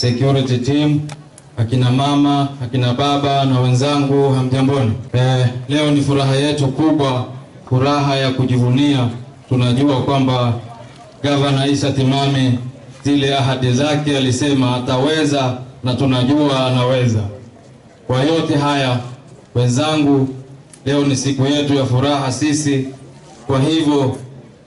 security team, akina mama, akina baba na wenzangu, hamjamboni. Leo ni furaha yetu kubwa, furaha ya kujivunia. Tunajua kwamba Gavana Isa Timami zile ahadi zake alisema ataweza, na tunajua anaweza. Kwa yote haya wenzangu, leo ni siku yetu ya furaha sisi. Kwa hivyo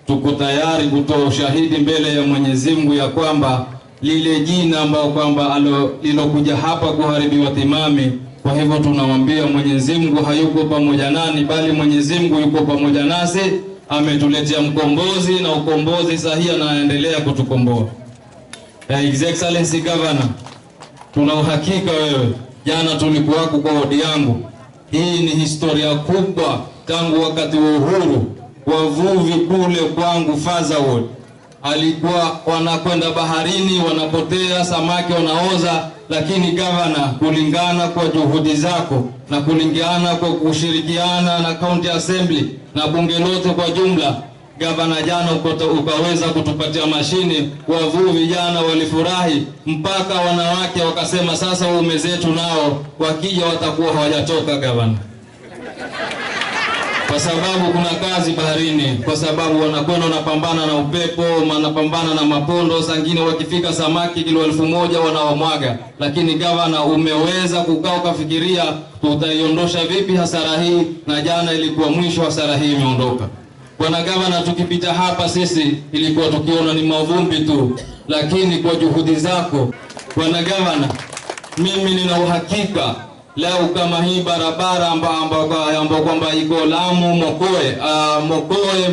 tuko tayari kutoa ushahidi mbele ya Mwenyezi Mungu ya kwamba lile jina ambao kwamba lilokuja hapa kuharibiwa Timami. Kwa hivyo tunamwambia Mwenyezi Mungu hayuko pamoja nani, bali Mwenyezi Mungu yuko pamoja nasi. Ametuletea mkombozi na ukombozi sahihi, na anaendelea kutukomboa. His Excellency Governor, tuna uhakika wewe, jana tulikuwa kwa wodi yangu. Hii ni historia kubwa tangu wakati wa uhuru. Wavuvi kule kwangu Faza Ward alikuwa wanakwenda baharini, wanapotea, samaki wanaoza, lakini Governor, kulingana kwa juhudi zako na kulingana kwa kushirikiana na County Assembly na bunge lote kwa jumla, Governor, jana ukaweza kutupatia mashini. Wavuvi jana walifurahi, mpaka wanawake wakasema sasa waume zetu nao wakija watakuwa hawajatoka Governor, kwa sababu kuna kazi baharini, kwa sababu wanakwenda wanapambana na upepo, wanapambana na mapondo, sangine wakifika samaki kilo 1000 wanawamwaga. Lakini Governor, umeweza kukaa ukafikiria tutaiondosha vipi hasara hii, na jana ilikuwa mwisho, hasara hii imeondoka. Bwana Governor, tukipita hapa sisi ilikuwa tukiona ni mavumbi tu, lakini kwa juhudi zako Bwana Governor, mimi nina uhakika leo kama hii barabara ambao kwamba iko Lamu Mokoe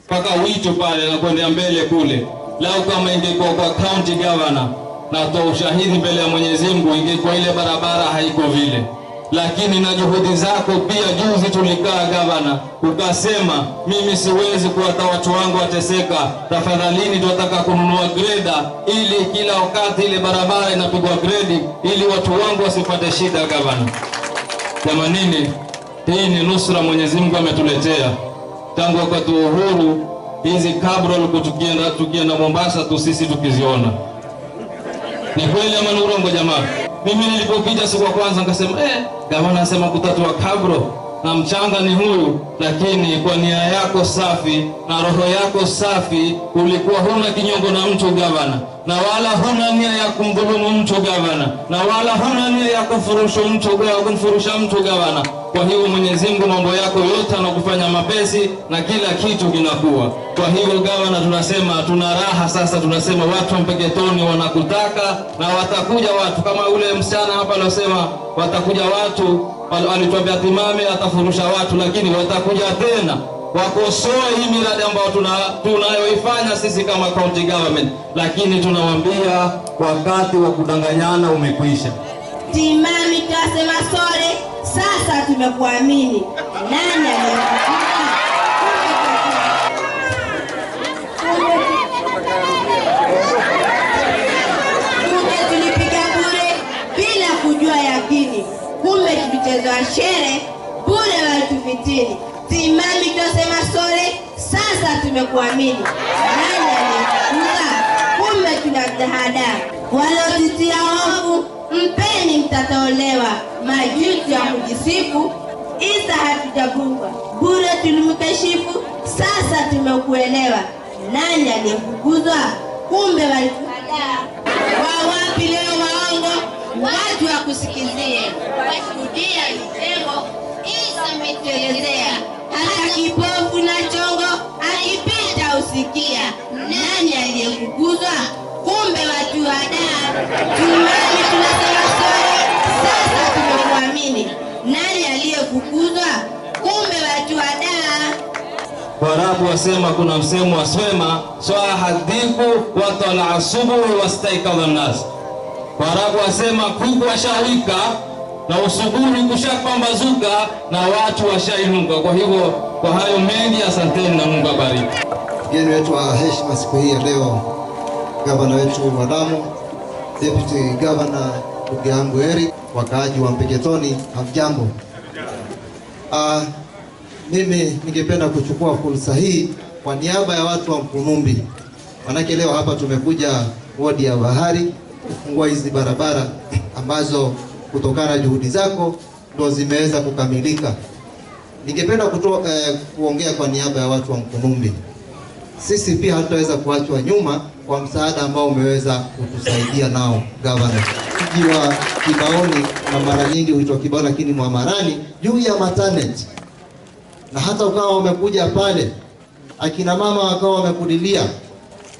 mpaka Wito pale na kwenda mbele kule, leo kama ingekuwa kwa county governor, na toa ushahidi mbele ya Mwenyezi Mungu, ingekuwa ile barabara haiko vile. Lakini na juhudi zako pia, juzi tulikaa Governor, ukasema mimi siwezi kuwata watu wangu wateseka, tafadhalini tunataka kununua grader ili kila wakati ile barabara inapigwa grade ili watu wangu wasipate shida Governor. Jamanini, hii ni nusra Mwenyezi Mungu ametuletea. Tangu wakati wa uhuru hizi cabrol tukienda Mombasa tu sisi tukiziona. Ni kweli ama ni urongo jamaa? Mimi nilipopita siku ya kwanza nikasema Governor anasema kutatua kabro na mchanga ni huyu, lakini kwa nia yako safi na roho yako safi ulikuwa huna kinyongo na mtu Governor, na wala huna nia ya kumdhulumu mtu Governor, na wala huna nia ya kumfurusha mtu Governor. Kwa hiyo Mwenyezi Mungu mambo yako yote anakufanya mapesi na kila kitu kinakuwa. Kwa hiyo Governor, tunasema tuna raha sasa, tunasema watu wa Mpeketoni wanakutaka na watakuja watu kama ule msichana hapa aliyosema watakuja watu, alituambia Timami atafurusha watu, lakini watakuja tena wakosoe hii miradi ambayo tunayoifanya sisi kama county government. Lakini tunawaambia wakati wa kudanganyana umekwisha. Timami tunasema sorry, sasa tumekuamini. Nani aliyekukuta? Tulipiga bure bila kujua yakini, kumbe tulichezwa shere bure walitufitini. Timami tunasema sorry, sasa tumekuamini. Nani aliyekukuta? Kumbe tunadahada. Walotitia hofu mpeni mtatolewa, majuti ya kujisifu Isa hatujabungwa bure tulimkashifu, sasa tumekuelewa. Nani aliyefukuzwa? Kumbe walituhadaa. Wawapi leo waongo, watu wa kusikizie, washuhudia mitego Isa ametuelezea. Hata kipofu na chongo akipita usikia. Nani aliyefukuzwa? Kumbe watuhadaa. Timami tunasema sorry, sasa tumekuamini. Nani aliyefukuzwa? Kumbe watuhadaa. Waarabu wasema, kuna msemo wasema swahadhiku wa tala subuhi wastaikadha nas. Waarabu wasema kuku washawika na usubuhi kushapambazuka na watu washainuka. Kwa hivyo kwa hayo mengi, asanteni na Mungu abariki. Mgeni wetu wa heshima siku hii ya leo, Gavana wetu wa Lamu, Deputy Governor ndugu yangu Eric, wakaaji wa Mpeketoni, hamjambo. Mimi ningependa kuchukua fursa hii kwa niaba ya watu wa Mkunumbi Manake leo hapa tumekuja wodi ya Bahari kufungua hizi barabara ambazo kutokana na juhudi zako ndo zimeweza kukamilika. Ningependa kuongea kwa niaba ya watu wa Mkunumbi. Sisi pia hatutaweza kuachwa nyuma kwa msaada ambao umeweza kutusaidia nao gavana. Mji wa Kibaoni, na mara nyingi huitwa Kibaoni lakini Mwamarani, juu ya maternity. Na hata ukawa umekuja pale, akina mama wakawa wamekudilia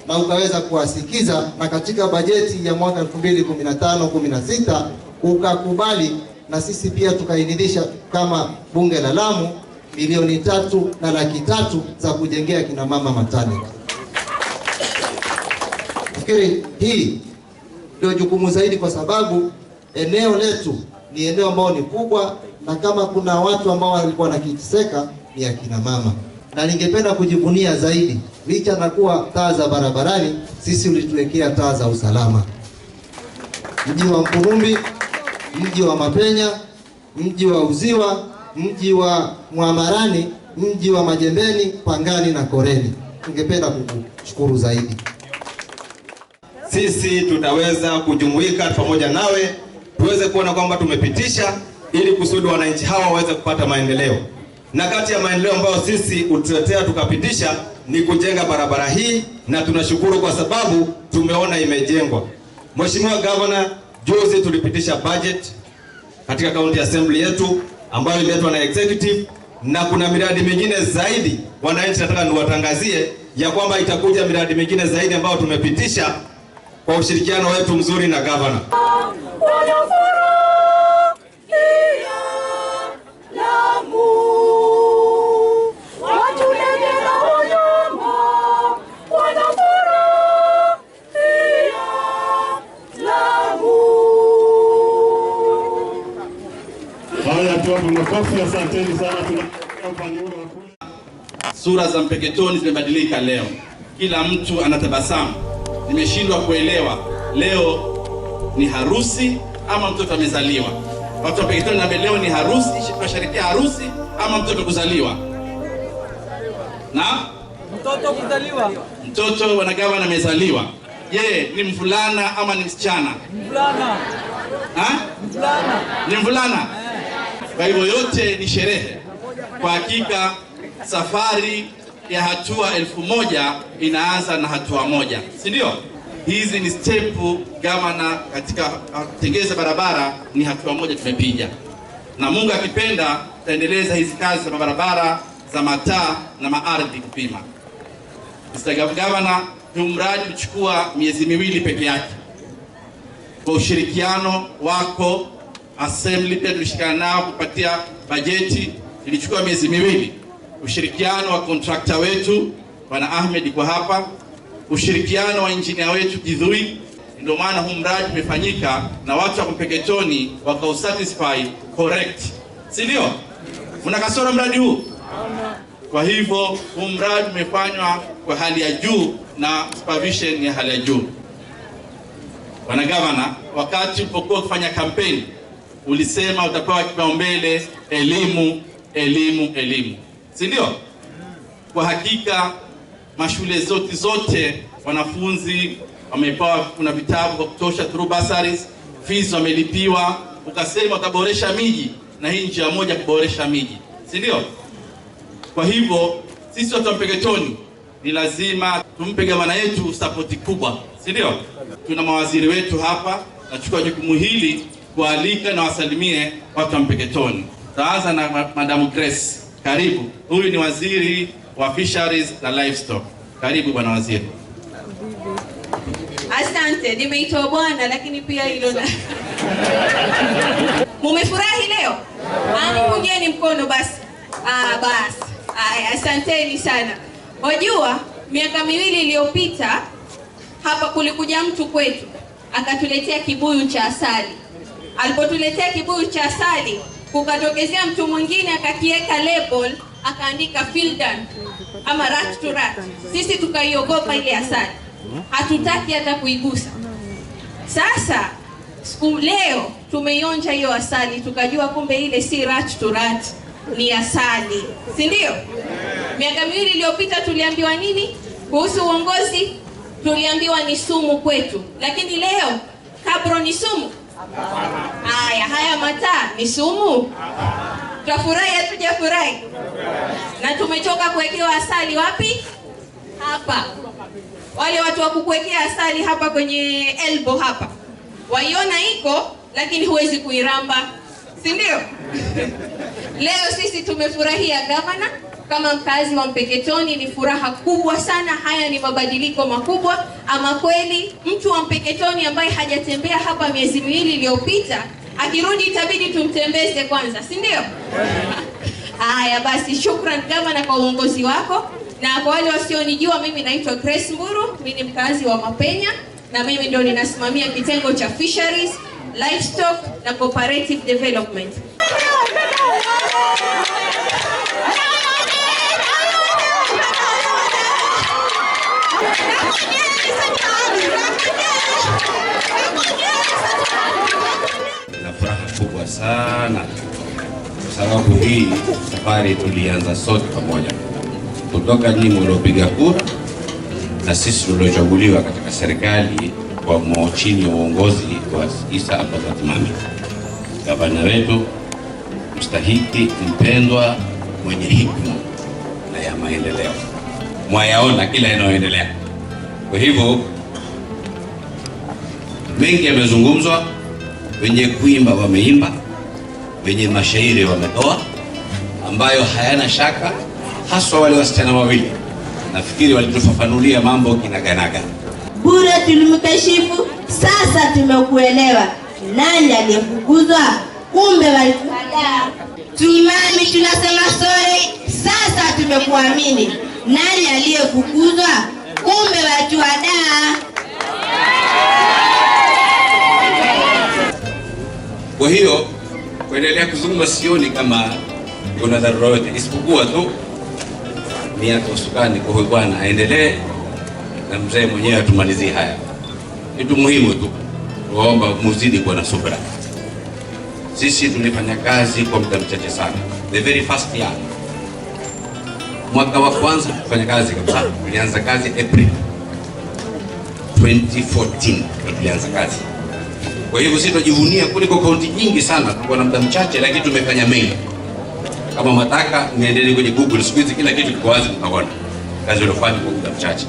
na ukaweza kuwasikiza, na katika bajeti ya mwaka 2015-16 ukakubali, na sisi pia tukaidhinisha kama bunge la Lamu milioni 3.3 za kujengea kina mama maternity. Fikiri hii ndio jukumu zaidi, kwa sababu eneo letu ni eneo ambao ni kubwa, na kama kuna watu ambao walikuwa nakiteseka ni akina mama. Na ningependa kujivunia zaidi, licha na kuwa taa za barabarani, sisi ulituwekea taa za usalama. Mji wa Mkunumbi, mji wa Mapenya, mji wa Uziwa, mji wa Mwamarani, mji wa Majembeni, Pangani na Koreni. Ningependa kukushukuru zaidi. Sisi tutaweza kujumuika pamoja nawe tuweze kuona kwamba tumepitisha, ili kusudi wananchi hawa waweze kupata maendeleo. Na kati ya maendeleo ambayo sisi utuletea tukapitisha ni kujenga barabara hii, na tunashukuru kwa sababu tumeona imejengwa. Mheshimiwa Governor, juzi tulipitisha budget katika county assembly yetu ambayo iletwa na executive, na kuna miradi mingine zaidi. Wananchi nataka niwatangazie ya kwamba itakuja miradi mingine zaidi ambayo tumepitisha kwa ushirikiano wetu mzuri na governor. Sura za Mpeketoni zimebadilika leo. Kila mtu anatabasamu. Nimeshindwa kuelewa leo ni harusi ama mtoto amezaliwa. Watu wa Mpeketoni na leo ni harusi, tunasherehekea harusi ama mtoto kuzaliwa. Na mtoto kuzaliwa. Mtoto wanagavana amezaliwa. Je, ni mvulana ama ni msichana? Mvulana. Mvulana. Ni mvulana. Kwa hivyo yote ni sherehe. Kwa hakika safari ya hatua 1000 inaanza na hatua moja, si ndio? Hizi ni step gavana katika kutengeza barabara, ni hatua moja tumepiga, na Mungu akipenda tutaendeleza hizi kazi za barabara, za mataa na maardhi kupima. Mr. Governor, huu mradi uchukua miezi 2 peke yake. Kwa ushirikiano wako assembly pia tulishikana nao kupatia bajeti, ilichukua miezi 2. Ushirikiano wa contractor wetu Bwana Ahmed kwa hapa, ushirikiano wa engineer wetu Kidhui, ndio maana huu mradi umefanyika na watu wa Mpeketoni wakausatisfy correct, si ndio? Mna kasoro mradi huu? Kwa hivyo huu mradi umefanywa kwa hali ya juu na supervision ya hali ya juu. Bwana Governor, wakati ulipokuwa kufanya kampeni ulisema utapewa kipaumbele elimu, elimu, elimu, si ndio? Kwa hakika mashule zote wanafunzi wamepewa, kuna vitabu kwa kutosha through bursaries, fees wamelipiwa, ukasema utaboresha miji, na hii njia moja kuboresha miji, si ndio? Kwa hivyo sisi watu wa Mpeketoni ni lazima tumpe gavana yetu support kubwa, si ndio? Tuna mawaziri wetu hapa, nachukua jukumu hili kualika na wasalimie watu wa Mpeketoni. Taanza na Madam Grace. Karibu. Huyu ni waziri wa Fisheries na Livestock. Karibu bwana waziri. Asante, nimeitwa bwana lakini pia hilo na mumefurahi leo? Nipungieni mkono basi. Basi. Asanteni sana. Wajua, miaka 2 iliyopita hapa kulikuja mtu kwetu akatuletea kibuyu cha asali. Alipotuletea kibuyu cha asali, kukatokezea mtu mwingine akakiweka label akaandika Fildan ama rat to rat. Sisi tukaiogopa ile asali, hatutaki hata kuigusa. Sasa leo tumeionja hiyo asali, tukajua kumbe ile si rat to rat, ni asali, si ndio? Miaka 2 iliyopita tuliambiwa nini kuhusu uongozi? tuliambiwa ni sumu kwetu, lakini leo kabro ni sumu? Haya mataa ni sumu? Tutafurahi hatujafurahi? Na tumetoka kuwekewa asali wapi? Hapa. Wale watu wa kukuwekea asali hapa kwenye elbow hapa, waiona iko lakini huwezi kuiramba, si ndio? Leo sisi tumefurahia gavana. Kama mkazi wa Mpeketoni ni furaha kubwa sana. Haya ni mabadiliko makubwa. Ama kweli mtu wa Mpeketoni ambaye hajatembea hapa miezi miwili iliyopita, akirudi itabidi tumtembeze kwanza, si ndio? Haya basi, shukran gavana kwa uongozi wako. Na kwa wale wasionijua, mimi naitwa Grace Mburu, mimi ni mkazi wa Mapenya na mimi ndio ninasimamia kitengo cha Fisheries, Livestock na Cooperative Development. Na furaha kubwa sana kwa sababu hii safari tulianza sote pamoja, kutoka nyinyi mliopiga kura na sisi tuliochaguliwa katika serikali kwa chini ya uongozi wa Isa Abbas Mami, gavana wetu mstahiki, mpendwa, mwenye hikma na ya maendeleo. Mwayaona kila inayoendelea. Kwa hivyo mengi yamezungumzwa, wenye kuimba wameimba, wenye mashairi wametoa ambayo hayana shaka, haswa wale wasichana wawili. Nafikiri walitufafanulia mambo kinaganaga. Bure tulimkashifu, sasa tumekuelewa. Nani aliyefukuzwa? Kumbe walituhadaa. Tuimami tunasema sorry, sasa tumekuamini. Nani aliyefukuzwa? Kumbe walituhadaa. Kwa hiyo kuendelea kuzungumza sioni kama kuna dharura yote, isipokuwa tu ni hata usukani kwa huyu bwana aendelee na mzee mwenyewe atumalizie haya. Kitu muhimu tu tuomba muzidi kuwa na subira. Sisi tulifanya kazi kwa muda mchache sana. The very first year, mwaka wa kwanza kufanya kazi kabisa, tulianza kazi April 2014 tulianza kazi. Kwa hivyo sisi tujivunia kuliko kaunti nyingi sana, tulikuwa na muda mchache lakini tumefanya mengi. Kama mataka niendelee kwenye Google, siku hizi kila kitu kiko wazi, mtaona kazi iliyofanywa kwa muda mchache.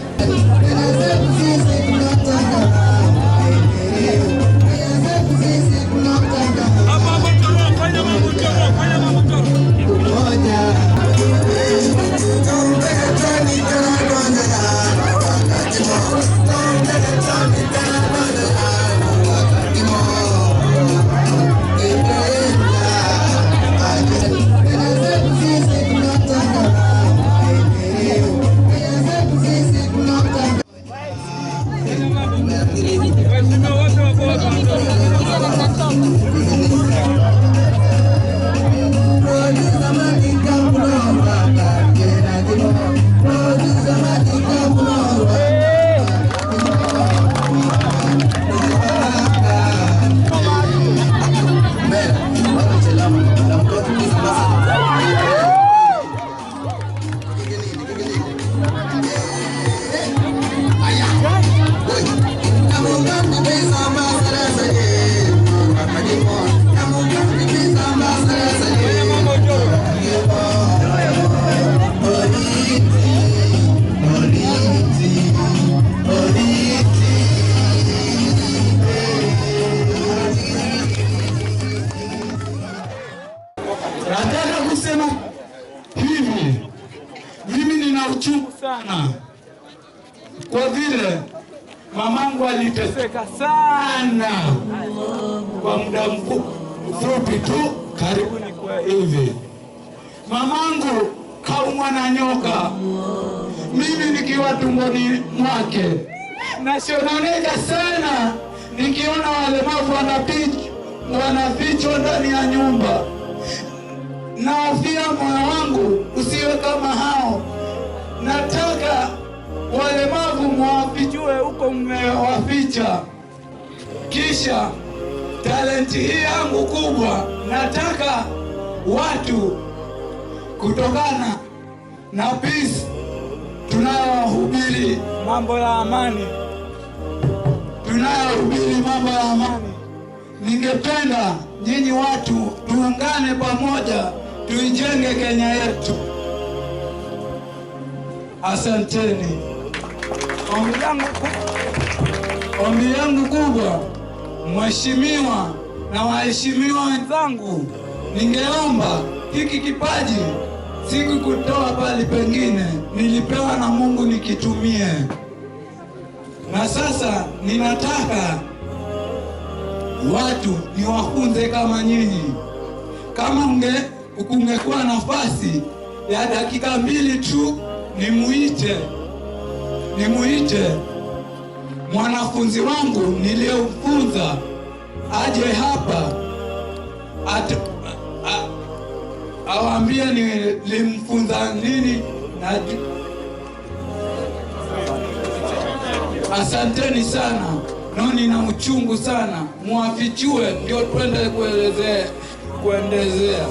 Nataka kusema hivi, mimi nina uchungu sana kwa vile mamangu aliteseka sana kwa muda mfupi tu, karibuni kwa hivi. Mamangu kaumwa na nyoka, mimi nikiwa tumboni mwake, nasiononeka sana nikiona walemavu wanafichwa ndani ya nyumba. Naofia moyo wangu usiwe kama hao. Nataka walemavu mwafichue huko mmewaficha. Kisha talenti hii yangu kubwa, nataka watu kutokana na peace tunayohubiri, mambo ya amani, tunayohubiri mambo ya amani. Ningependa nyinyi watu tuungane pamoja, tuijenge Kenya yetu. Asanteni. Ombi yangu kubwa, mheshimiwa na waheshimiwa wenzangu, ningeomba hiki kipaji sikukutoa pale pengine, nilipewa na Mungu nikitumie. Na sasa ninataka watu niwafunze kama nyinyi. Kama kungekuwa nafasi ya dakika 2 tu, nimuite mwanafunzi wangu niliyemfunza aje hapa awaambie nilimfunza nini. Asanteni sana. Noni na uchungu sana, muafichue ndio twende kuendezea.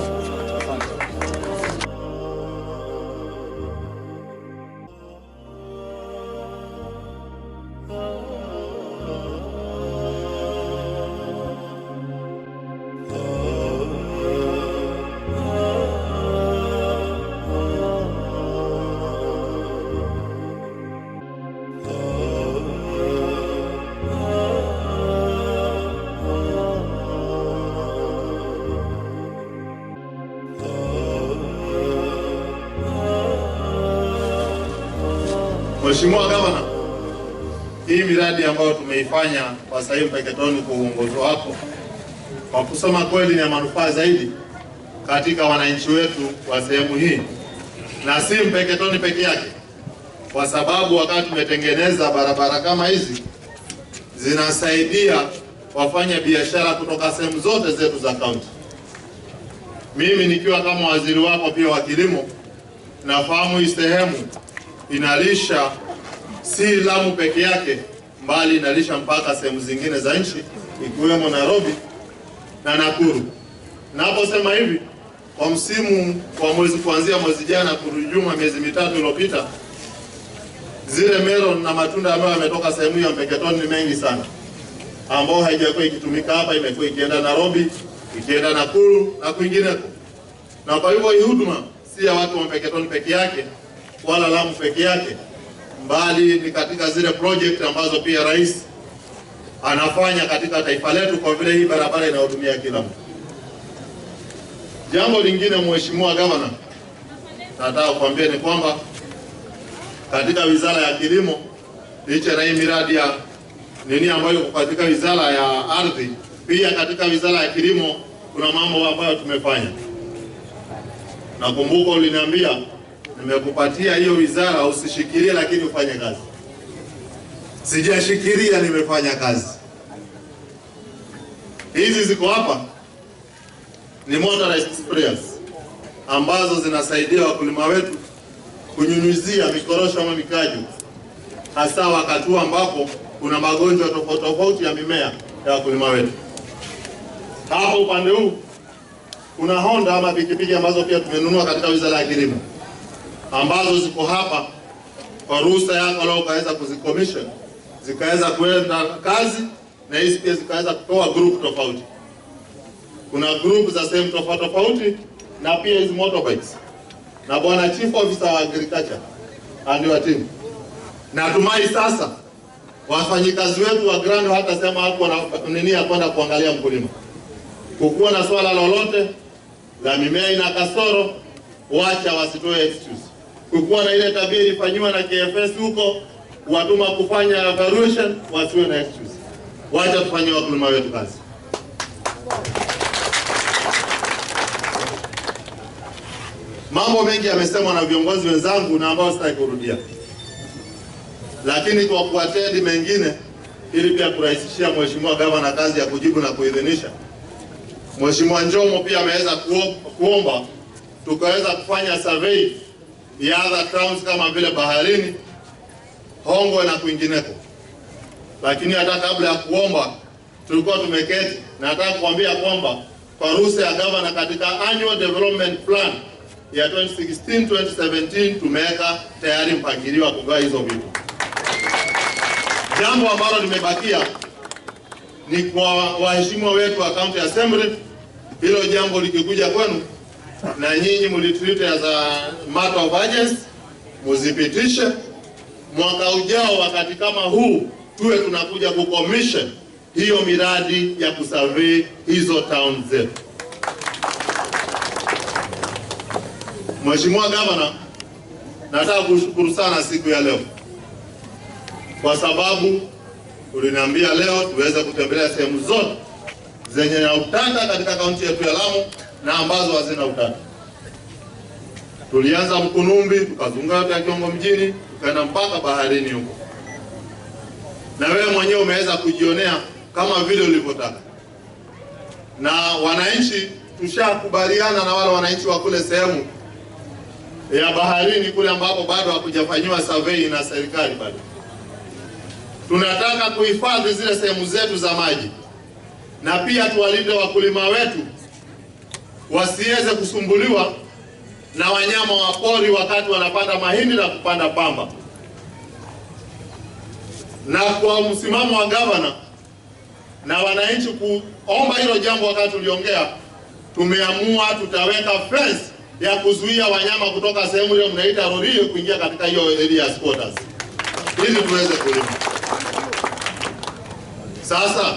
Mheshimiwa Gavana, hii miradi ambayo tumeifanya kwa sasa hivi Mpeketoni kwa uongozi wako, kwa kusema kweli ni ya manufaa zaidi katika wananchi wetu wa sehemu hii, na si Mpeketoni peke yake, kwa sababu wakati tumetengeneza barabara kama hizi zinasaidia wafanya biashara kutoka sehemu zote zetu za kaunti. Mimi nikiwa kama waziri wako pia wa kilimo, nafahamu hii sehemu inalisha si Lamu peke yake, mbali inalisha mpaka sehemu zingine za nchi ikiwemo Nairobi na Nakuru. Naposema hivi, kwa msimu wa kuanzia mwezi jana kurujuma miezi 3 iliyopita, zile melon na matunda ambayo yametoka sehemu ya Mpeketoni ni mengi sana, ambao haijakuwa ikitumika hapa, imekuwa ikienda Nairobi, ikienda Nakuru na kwingineko. Na kwa hivyo hii huduma si ya watu wa Mpeketoni peke yake wala Lamu peke yake, mbali ni katika zile project ambazo pia rais anafanya katika taifa letu, kwa vile hii barabara inahudumia kila mtu. Jambo lingine, Mheshimiwa Gavana, nataka kuambia ni kwamba katika Wizara ya Kilimo, licha na hii miradi ya ambayo katika Wizara ya Ardhi, pia katika Wizara ya Kilimo kuna mambo ambayo tumefanya. Nakumbuka uliniambia nimekupatia hiyo wizara usishikilie, lakini ufanye kazi. Sijashikilia, nimefanya kazi. Hizi ziko hapa ni motorized sprayers ambazo zinasaidia wakulima wetu kunyunyuzia mikorosho ama mikaju, hasa wakati ambapo kuna magonjwa tofauti tofauti ya mimea ya wakulima wetu. Hapo upande huu kuna Honda ama pikipiki ambazo pia tumenunua katika Wizara ya Kilimo, ambazo ziko hapa kwa ruhusa yako leo ukaweza kuzicommission, zikaweza kuenda kazi, na hizi pia zikaweza kutoa group tofauti. Kuna group za sehemu tofauti tofauti, na pia hizi motorbikes. Na bwana Chief Officer wa Agriculture ndio wa timu. Natumai sasa wafanyikazi wetu wa Grand hata sema hapo ya kwenda kuangalia mkulima, kukuwa na swala lolote la mimea ina kasoro, wacha wasitoe excuse. Kukuwa na ile tabia ilifanywa na KFS huko, watuma kufanya evaluation, wasiwe na excuse. Wacha tufanye wakulima wetu kazi. Mambo mengi yamesemwa na viongozi wenzangu na ambao sitaki kurudia, lakini kwa kuatendi mengine ili pia kurahisishia Mheshimiwa Gavana kazi ya kujibu na kuidhinisha. Mheshimiwa Njomo pia ameweza kuomba tukaweza kufanya survey ya other towns kama vile Baharini, Hongwe na kwingineko. Lakini hata kabla ya kuomba tulikuwa tumeketi, na nataka kuambia kwamba kwa ruhusa ya Gavana katika annual development plan ya 2016-2017 tumeweka tayari mpangilio wa kugawa hizo vitu. Jambo ambalo limebakia ni kwa waheshimiwa wetu wa County Assembly, hilo jambo likikuja kwenu na nyinyi mlitreat as a matter of urgency, muzipitishe. Mwaka ujao wakati kama huu tuwe tunakuja kucommission hiyo miradi ya kusurvey hizo town zetu. Mheshimiwa Governor, nataka kushukuru sana siku ya leo kwa sababu uliniambia leo tuweze kutembelea sehemu zote zenye na utata katika kaunti yetu ya Lamu na ambazo hazina utata. Tulianza Mkunumbi, tukazunguka ya Kiongo mjini, tukaenda mpaka baharini huko. Na wewe mwenyewe umeweza kujionea kama vile ulivyotaka. Na wananchi tushakubaliana na wale wananchi wa kule sehemu ya baharini kule ambapo bado hakujafanywa survey na serikali bado. Tunataka kuhifadhi zile sehemu zetu za maji. Na pia tuwalinde wakulima wetu wasiweze kusumbuliwa na wanyama wa pori wakati wanapanda mahindi na kupanda pamba. Na kwa msimamo wa governor na wananchi kuomba hilo jambo wakati tuliongea, tumeamua tutaweka fence ya kuzuia wanyama kutoka sehemu ile mnaita Rorie kuingia katika hiyo area ya squatters ili tuweze kulima. Sasa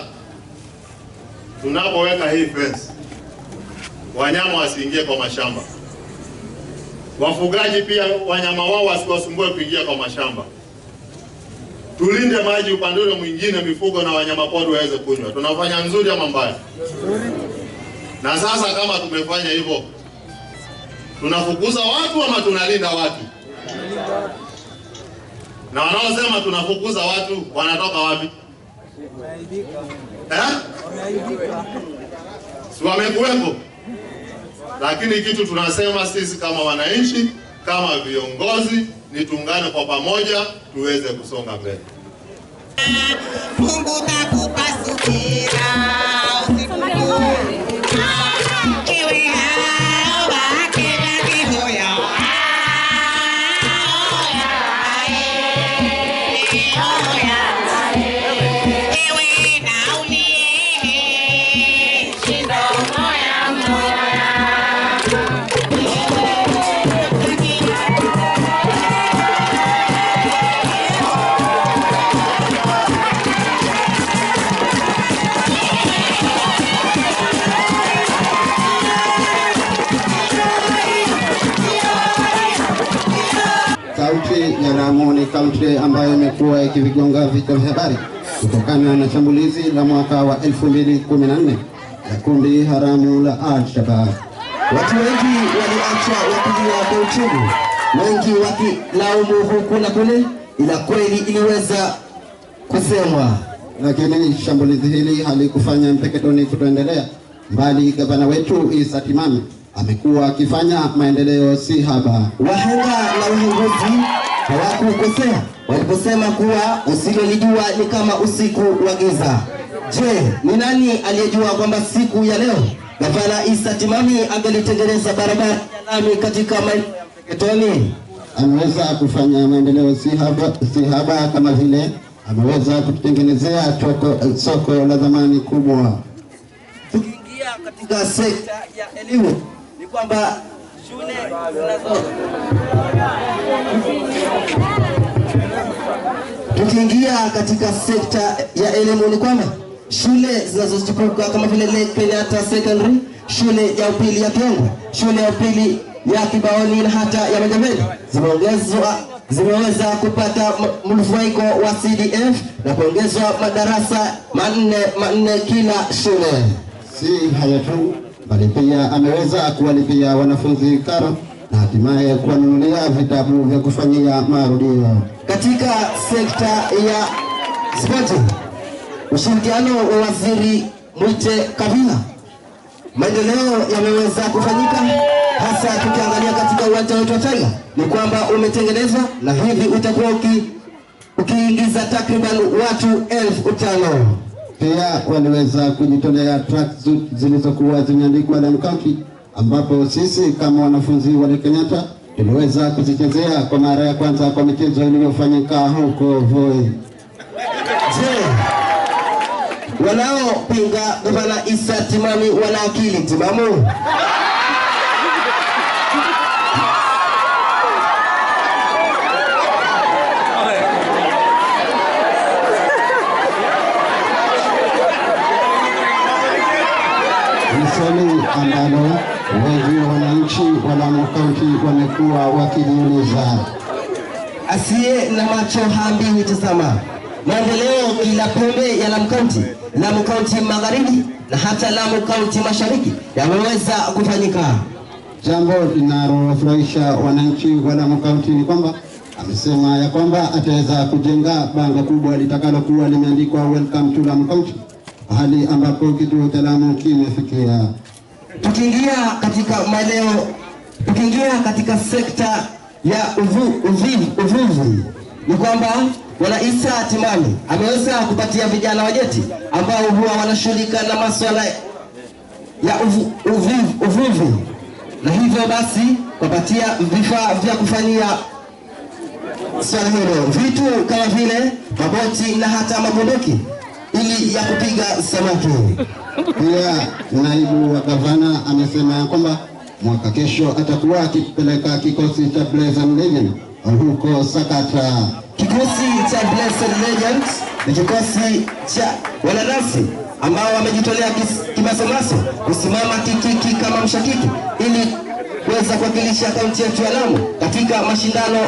tunapoweka hii fence, wanyama wasiingie kwa mashamba. Wafugaji pia wanyama wao wasiwasumbue kuingia kwa mashamba. Tulinde maji upande ule mwingine, mifugo na wanyama pori waweze kunywa. Tunafanya nzuri ama mbaya? Na sasa kama tumefanya hivyo, tunafukuza watu ama tunalinda watu? Na wanaosema tunafukuza watu wanatoka wapi? Si wamekuwepo? Lakini kitu tunasema sisi kama wananchi, kama viongozi, ni tuungane kwa pamoja tuweze kusonga mbele. Mungu takupa subira. Kaunti ya Lamu ni kaunti ambayo imekuwa ikivigonga vichwa vya habari kutokana na shambulizi la mwaka wa 2014 la kundi haramu la Al-Shabaab. Watu wengi waliacha wakilia kwa uchungu, wengi wakilaumu huku na kule, ila kweli iliweza kusemwa. Lakini shambulizi hili halikufanya Mpeketoni kutoendelea, mbali gavana wetu Issa Timami amekuwa akifanya maendeleo si haba. Wahenga na uongozi hawakukosea waliposema kuwa usilolijua ni kama usiku wa giza. Je, ni nani aliyejua kwamba siku ya leo gavana Issa Timami angelitengeneza barabara ya lami katika maeneo ya Mpeketoni? Ameweza kufanya maendeleo si haba kama vile ameweza kutengenezea soko la zamani kubwa. Tukiingia katika sekta ya elimu ni kwamba shule zinazochipuka kama vile Lake Kenyatta Secondary, shule ya upili ya Kiongo, shule ya upili ya Kibaoni na hata ya Majaveni zimeweza kupata mnufaiko wa CDF na kuongezwa madarasa manne kila shule. Si hayo tu, bali pia ameweza kuwalipia wanafunzi karo na hatimaye kuwanunulia vitabu vya kufanyia marudio. Katika sekta ya spoti, ushirikiano wa waziri Mwite Kabila, maendeleo yameweza kufanyika, hasa tukiangalia katika uwanja wetu wa Taiga ni kwamba umetengenezwa na hivi utakuwa ukiingiza takriban watu 5,000. Pia waliweza kujitolea tracks zilizokuwa zimeandikwa Lamu County, ambapo sisi kama wanafunzi wa Lake Kenyatta tuliweza kuzichezea kwa mara ya kwanza kwa michezo iliyofanyika huko Voi. Je, wanaopinga Gavana Issa Timami wana akili timamu? Swali ambalo wengi wa wananchi wa Lamu County wamekuwa wakijiuliza. Asiye na macho haambiwi tazama. Maendeleo kila pembe ya Lamu County, Lamu County Magharibi na hata Lamu County Mashariki yameweza kufanyika. Jambo linalofurahisha wananchi wa Lamu County ni kwamba amesema ya kwamba ataweza kujenga bango kubwa litakalokuwa limeandikwa Welcome to Lamu County, hali ambapo kituo cha Lamu kimefikia. Tukiingia katika sekta ya uvuvi ni kwamba Bwana Issa Timami ameweza kupatia vijana wajeti ambao huwa wanashughulika na masuala ya uvuvi, na hivyo basi kupatia vifaa vya kufanyia swala hilo, vitu kama vile maboti na hata mabunduki ili ya kupiga samaki. Pia naibu wa gavana amesema kwamba mwaka kesho atakuwa akipeleka kikosi cha Blazing Legends huko Sakata. Kikosi cha Blessed Legends ni kikosi cha wananasi ambao wamejitolea kimasomaso kusimama kikiki kama mshakiki ili kuweza kuwakilisha kaunti yetu ya Lamu katika mashindano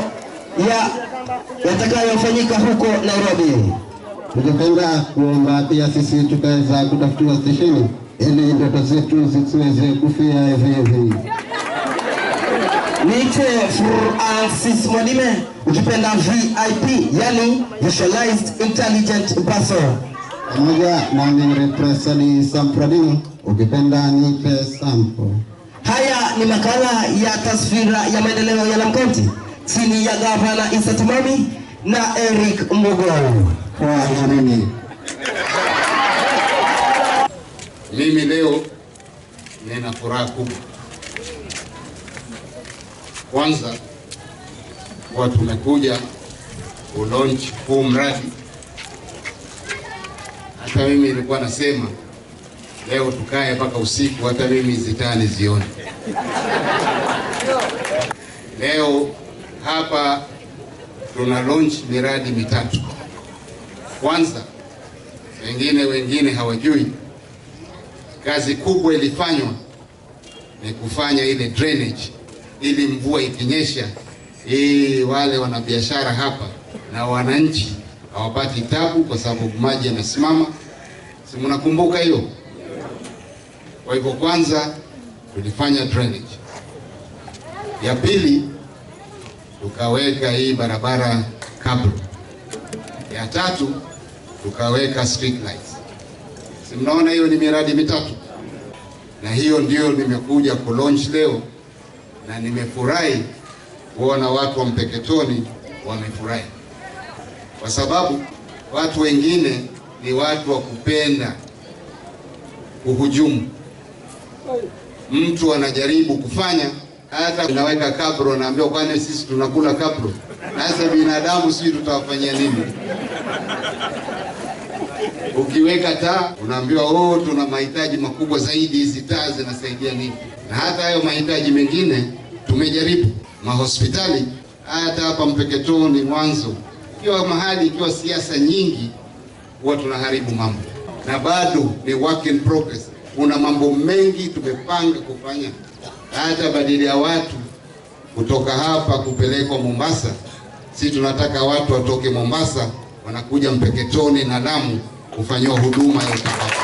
yatakayofanyika huko Nairobi. Ningependa kuomba pia sisi tukaweza kutafutiwa stesheni ili ndoto zetu zisiweze kufia hivi. Niite Francis Mwalimu, ukipenda VIP, yani Visualized Intelligent Person. Pamoja na Represali Sampradini, ukipenda niite Sampo. Haya ni makala ya taswira ya maendeleo ya Lamu County chini ya Gavana Issa Timami na Eric Mbogo. Kwa nini? Mimi leo nina furaha kubwa. Kwanza kwa tumekuja kulaunch huu mradi. Hata mimi nilikuwa nasema leo tukae mpaka usiku, hata mimi zitani zione. Leo hapa tuna launch miradi mitatu. Kwanza, wengine hawajui, kazi kubwa ilifanywa ni kufanya ile drainage ili mvua ikinyesha wale wanabiashara hapa na wananchi hawapati tabu kwa sababu maji yanasimama. Si mnakumbuka hiyo? Kwa hivyo kwanza tulifanya drainage. Ya pili tukaweka hii barabara kablo. Ya tatu tukaweka street lights. Si mnaona hiyo ni miradi mitatu? Na hiyo ndio nimekuja kulaunch leo, na nimefurahi kuona watu wa Mpeketoni wamefurahi, kwa sababu watu wengine ni watu wa kupenda kuhujumu. Mtu anajaribu kufanya, hata unaweka kabro, naambiwa kwani sisi tunakula kabro? Sasa binadamu sisi tutawafanyia nini? Ukiweka taa unaambiwa tuna mahitaji makubwa zaidi, hizi taa zinasaidia nini? Na hata hayo mahitaji mengine tumejaribu. Mahospitali hata hapa Mpeketoni mwanzo, ikiwa siasa nyingi huwa tunaharibu mambo, na bado ni work in progress. Kuna mambo mengi tumepanga kufanya, hata badili ya watu kutoka hapa kupelekwa Mombasa. Si tunataka watu watoke Mombasa wanakuja Mpeketoni na Lamu kufanywa huduma ya utakaso.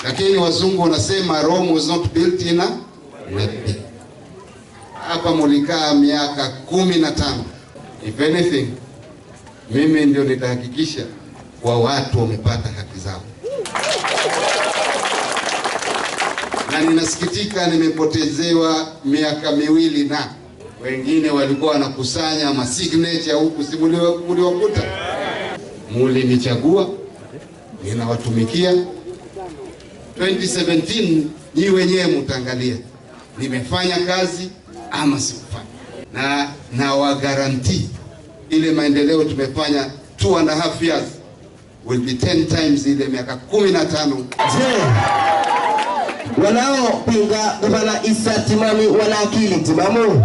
Lakini wazungu wanasema Rome was not built in a day. Hapa mulikaa miaka 15. If anything, mimi ndio nitahakikisha kwa watu wamepata haki zao. Na ninasikitika nimepotezewa miaka 2 na wengine walikuwa wanakusanya masignature huku, si muliwakuta? Mulinichagua, ninawatumikia. 2017 nyi wenyewe mtaangalia nimefanya kazi ama sikufanya, na wa guarantee ile maendeleo tumefanya 2.5 years will be 10 times ile miaka 15. Je, wanaopinga Gavana Issa Timami wana akili timamu?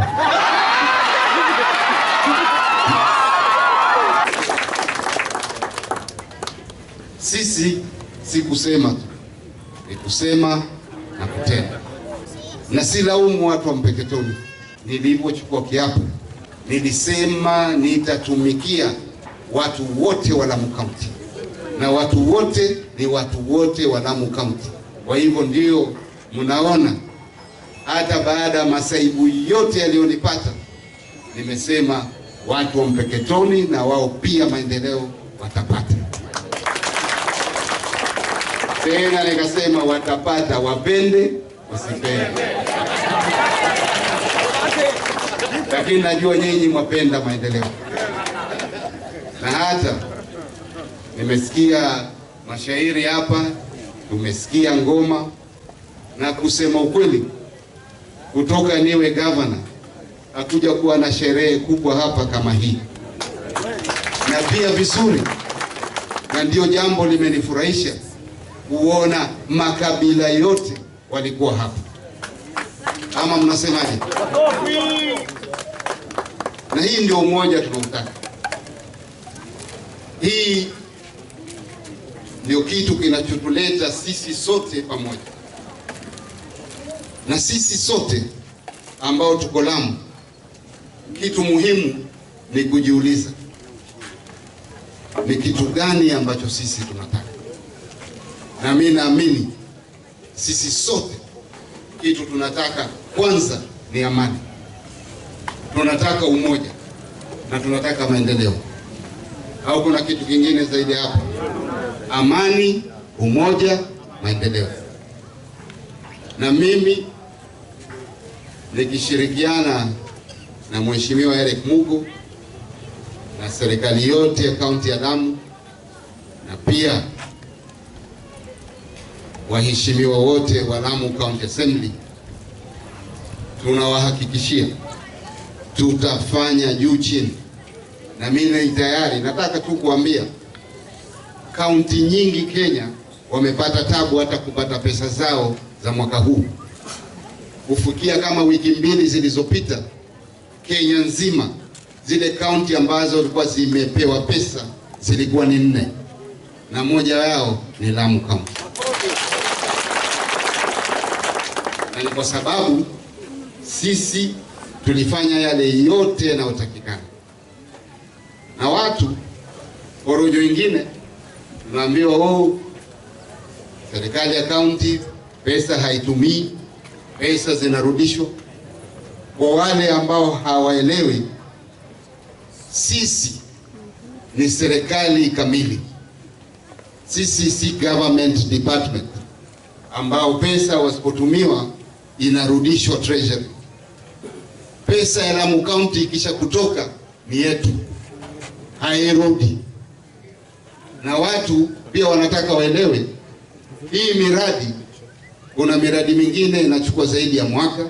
Sisi si kusema tu, ni kusema na kutenda. Na si laumu watu wa Mpeketoni. Nilipochukua kiapo nilisema nitatumikia watu wote wa Lamu County, na watu wote ni watu wote wa Lamu County. Kwa hivyo ndio mnaona hata baada ya masaibu yote yaliyonipata, nimesema watu wa Mpeketoni na wao pia maendeleo watapata. Tena nikasema watapata, wapende wasipende. Lakini najua nyinyi mwapenda maendeleo. Na hata nimesikia mashairi hapa, tumesikia ngoma, na kusema ukweli, kutoka niwe governor hakuja kuwa na sherehe kubwa hapa kama hii. Na pia vizuri, na ndio jambo limenifurahisha kuona makabila yote walikuwa hapa. Ama mnasemaje? Na hii ndio umoja tunautaka. Hii ndio kitu kinachotuleta sisi sote pamoja. Na sisi sote ambao tuko Lamu, kitu muhimu ni kujiuliza ni kitu gani ambacho sisi tunataka. Na mimi naamini sisi sote kitu tunataka kwanza ni amani. Tunataka umoja na tunataka maendeleo. Au kuna kitu kingine zaidi hapo? Amani, umoja, maendeleo. Na mimi nikishirikiana na Mheshimiwa Eric Mugo na serikali yote ya kaunti ya Lamu, na pia waheshimiwa wote wa Lamu County Assembly, tunawahakikishia tutafanya juu chini. Na mimi tayari nataka tu kuambia kaunti nyingi Kenya wamepata tabu hata kupata pesa zao za mwaka huu. Kufikia kama wiki mbili zilizopita, Kenya nzima zile kaunti ambazo zilikuwa zimepewa pesa zilikuwa ni 4, na moja yao ni Lamu County. Na ni kwa sababu sisi tulifanya yale yote yanayotakikana. Na watu porojo ingine tunaambiwa serikali ya kaunti pesa haitumii, pesa zinarudishwa. Kwa wale ambao hawaelewi, sisi ni serikali kamili. Sisi si government department ambao pesa wasipotumiwa inarudishwa treasury. Pesa ya Lamu County ikisha kutoka ni yetu, hairudi. Na watu pia wanataka waelewe hii miradi, kuna miradi mingine inachukua zaidi ya mwaka,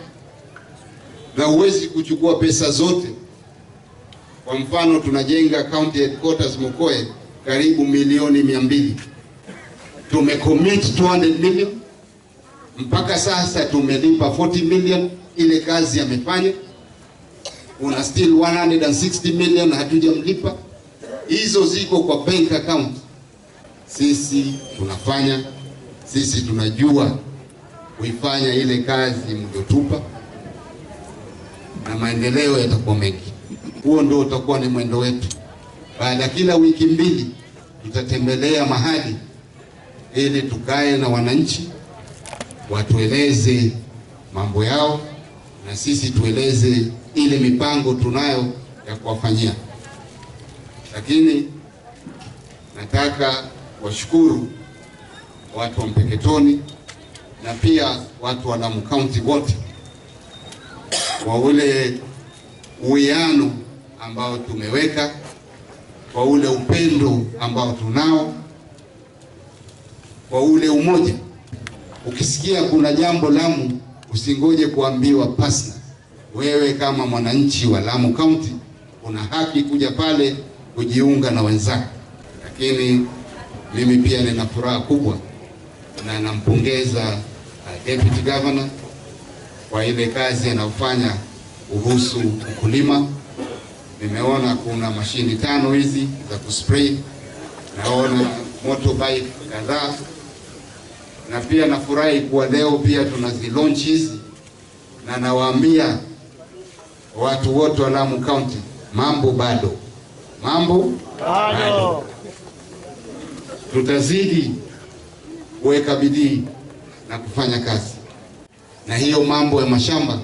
na huwezi kuchukua pesa zote. Kwa mfano tunajenga county headquarters Mokoe karibu milioni 200. Tumecommit 200 million. Mpaka sasa tumelipa 40 million ile kazi amefanya. Una still 160 million hatujamlipa. Hizo ziko kwa bank account. Sisi tunafanya, sisi tunajua kuifanya ile kazi mliotupa, na maendeleo yatakuwa mengi. Huo ndio utakuwa ni mwendo wetu. Baada kila wiki mbili tutatembelea mahali ili tukae na wananchi, watueleze mambo yao na sisi tueleze ile mipango tunayo ya kuwafanyia. Lakini nataka washukuru watu wa Mpeketoni na pia watu wa Lamu County wote kwa ule uwiano ambao tumeweka, kwa ule upendo ambao tunao, kwa ule umoja. Ukisikia kuna jambo Lamu, usingoje kuambiwa pasna. Wewe kama mwananchi wa Lamu County una haki kuja pale kujiunga na wenzako. Lakini Mimi pia nina furaha kubwa na nampongeza Deputy Governor kwa ile kazi anayofanya kuhusu ukulima. Nimeona kuna mashini 5 hizi za kuspray, naona motorbike kadhaa, na pia nafurahi kuwa leo pia tunazilaunch hizi, na nawaambia watu wote wa Lamu County, mambo bado. Tutazidi kuweka bidii na kufanya kazi, na hiyo mambo ya mashamba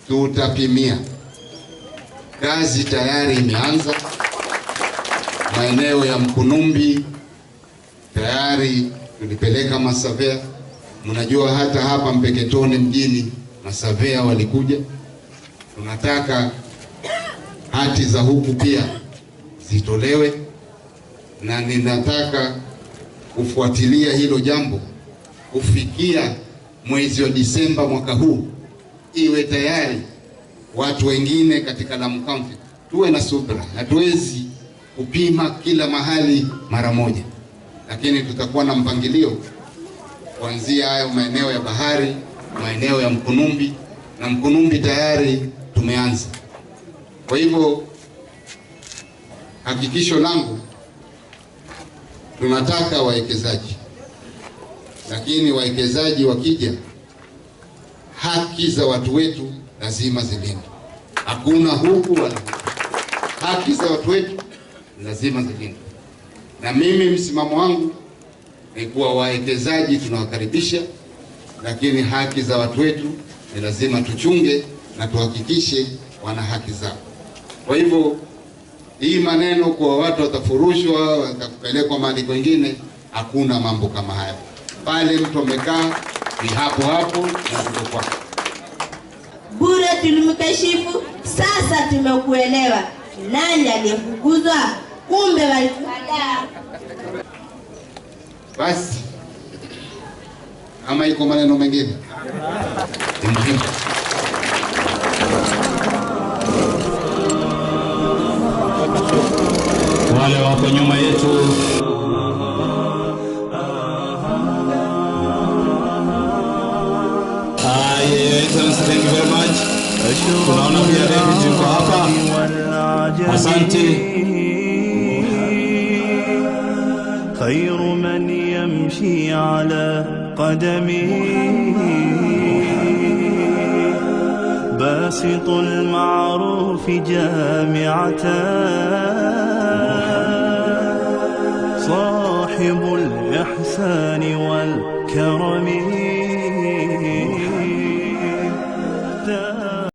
tutapimia. Kazi tayari imeanza. Maeneo ya Mkunumbi tayari tulipeleka masavea. Mnajua hata hapa Mpeketoni mjini masavea walikuja. Tunataka hati za huku pia zitolewe, na ninataka kufuatilia hilo jambo kufikia mwezi wa Disemba mwaka huu, iwe tayari. Watu wengine katika Lamu County tuwe na subra, hatuwezi kupima kila mahali mara moja, lakini tutakuwa na mpangilio kuanzia hayo maeneo ya bahari, maeneo ya Mkunumbi, na Mkunumbi tayari tumeanza. Kwa hivyo hakikisho langu, tunataka wawekezaji, lakini wawekezaji wakija, haki za watu wetu lazima zilindwe. Hakuna huku wala haki za watu wetu lazima zilindwe. Na mimi msimamo wangu ni kuwa wawekezaji tunawakaribisha, lakini haki za watu wetu ni lazima tuchunge na tuhakikishe wana haki zao. Kwa hivyo hii maneno kwa watu watafurushwa watakupelekwa mahali kwingine, hakuna mambo kama haya. Pale mtu amekaa ni hapo hapo na ndio kwako. Bure tulimkashifu, sasa tumekuelewa. Nani aliyefukuzwa? Kumbe walituhadaa. Basi ama iko maneno mengine? Wale wako nyuma yetu thank you very much. Tunaona pia David yuko hapa. Asante. خير من يمشي على قدمه باسط المعروف جامعة صاحب الإحسان والكرم